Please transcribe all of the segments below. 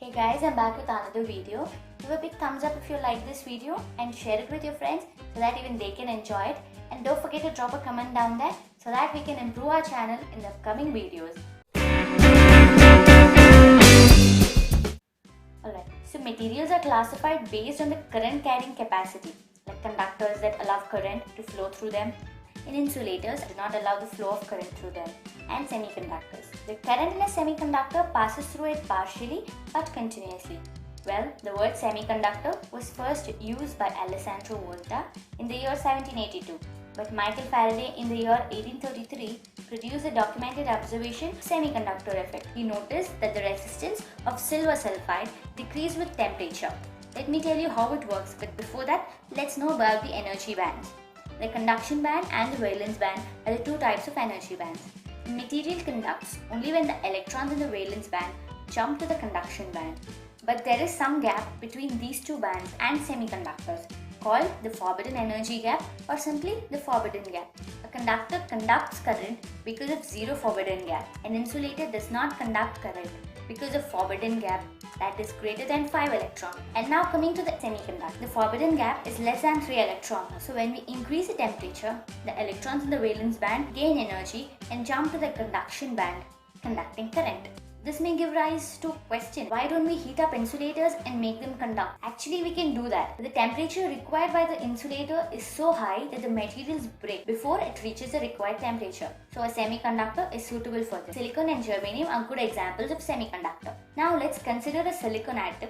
Hey guys, I'm back with another video. Give a big thumbs up if you like this video and share it with your friends so that even they can enjoy it. And don't forget to drop a comment down there so that we can improve our channel in the upcoming videos. Alright, so materials are classified based on the current carrying capacity, like conductors that allow current to flow through them, and insulators do not allow the flow of current through them, and semiconductors. The current in a semiconductor passes through it partially but continuously. Well, the word semiconductor was first used by Alessandro Volta in the year 1782, but Michael Faraday in the year 1833 produced a documented observation of semiconductor effect. He noticed that the resistance of silver sulfide decreased with temperature. Let me tell you how it works, but before that, let's know about the energy bands. The conduction band and the valence band are the two types of energy bands. The material conducts only when the electrons in the valence band jump to the conduction band. But there is some gap between these two bands and semiconductors, called the forbidden energy gap or simply the forbidden gap. A conductor conducts current because of zero forbidden gap. An insulator does not conduct current because of forbidden gap that is greater than 5 electrons. And now coming to the semiconductor, the forbidden gap is less than 3 electrons. So when we increase the temperature, the electrons in the valence band gain energy and jump to the conduction band, conducting current. This may give rise to a question, why don't we heat up insulators and make them conduct? Actually, we can do that. The temperature required by the insulator is so high that the materials break before it reaches the required temperature. So a semiconductor is suitable for this. Silicon and germanium are good examples of semiconductor. Now let's consider a silicon atom.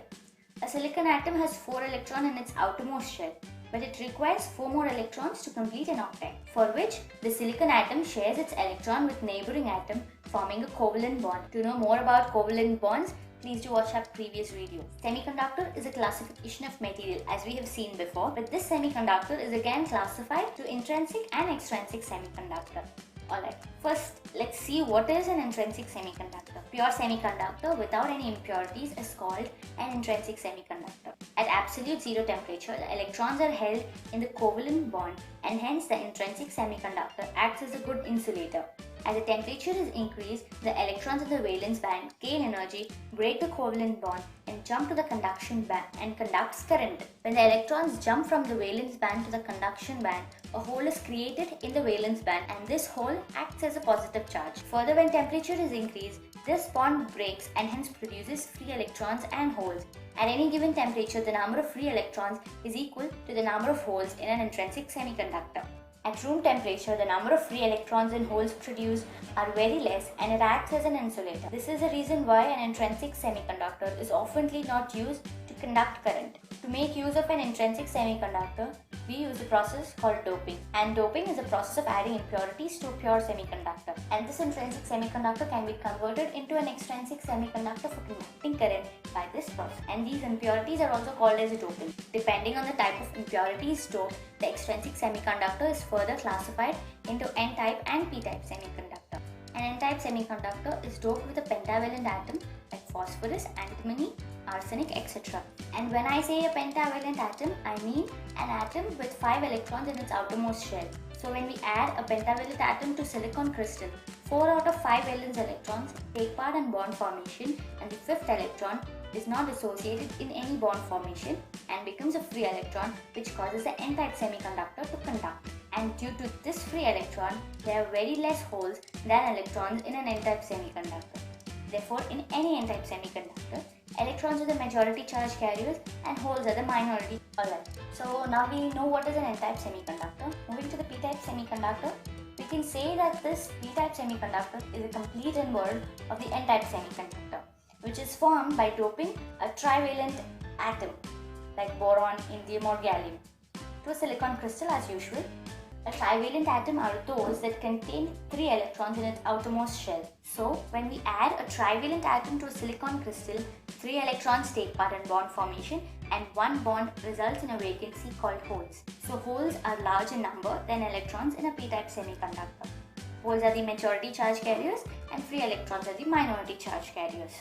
A silicon atom has 4 electrons in its outermost shell, but it requires 4 more electrons to complete an octet, for which the silicon atom shares its electron with neighboring atom, forming a covalent bond. To know more about covalent bonds, please do watch our previous video. Semiconductor is a classification of material as we have seen before, but this semiconductor is again classified to intrinsic and extrinsic semiconductor. Alright, first let's see what is an intrinsic semiconductor. Pure semiconductor without any impurities is called an intrinsic semiconductor. At absolute zero temperature, the electrons are held in the covalent bond and hence the intrinsic semiconductor acts as a good insulator. As the temperature is increased, the electrons in the valence band gain energy, break the covalent bond and jump to the conduction band and conducts current. When the electrons jump from the valence band to the conduction band, a hole is created in the valence band and this hole acts as a positive charge. Further, when temperature is increased, this bond breaks and hence produces free electrons and holes. At any given temperature, the number of free electrons is equal to the number of holes in an intrinsic semiconductor. At room temperature, the number of free electrons and holes produced are very less and it acts as an insulator. This is the reason why an intrinsic semiconductor is oftenly not used to conduct current. To make use of an intrinsic semiconductor, we use a process called doping. And doping is a process of adding impurities to a pure semiconductor. And this intrinsic semiconductor can be converted into an extrinsic semiconductor for conducting current by this process. And these impurities are also called as a doping. Depending on the type of impurities doped, the extrinsic semiconductor is further classified into N-type and P-type semiconductor. An N-type semiconductor is doped with a pentavalent atom like phosphorus, antimony, arsenic, etc. And when I say a pentavalent atom, I mean an atom with 5 electrons in its outermost shell. So when we add a pentavalent atom to silicon crystal, 4 out of 5 valence electrons take part in bond formation and the 5th electron is not associated in any bond formation and becomes a free electron, which causes the N-type semiconductor to conduct. And due to this free electron, there are very less holes than electrons in an N-type semiconductor. Therefore, in any N-type semiconductor, electrons are the majority charge carriers and holes are the minority. Alright, so now we know what is an N-type semiconductor. Moving to the P-type semiconductor, we can say that this P-type semiconductor is a complete inverse of the N-type semiconductor, which is formed by doping a trivalent atom like boron, indium or gallium to a silicon crystal as usual. A trivalent atom are those that contain 3 electrons in its outermost shell. So, when we add a trivalent atom to a silicon crystal, 3 electrons take part in bond formation and 1 bond results in a vacancy called holes. So, holes are large in number than electrons in a P-type semiconductor. Holes are the majority charge carriers and free electrons are the minority charge carriers.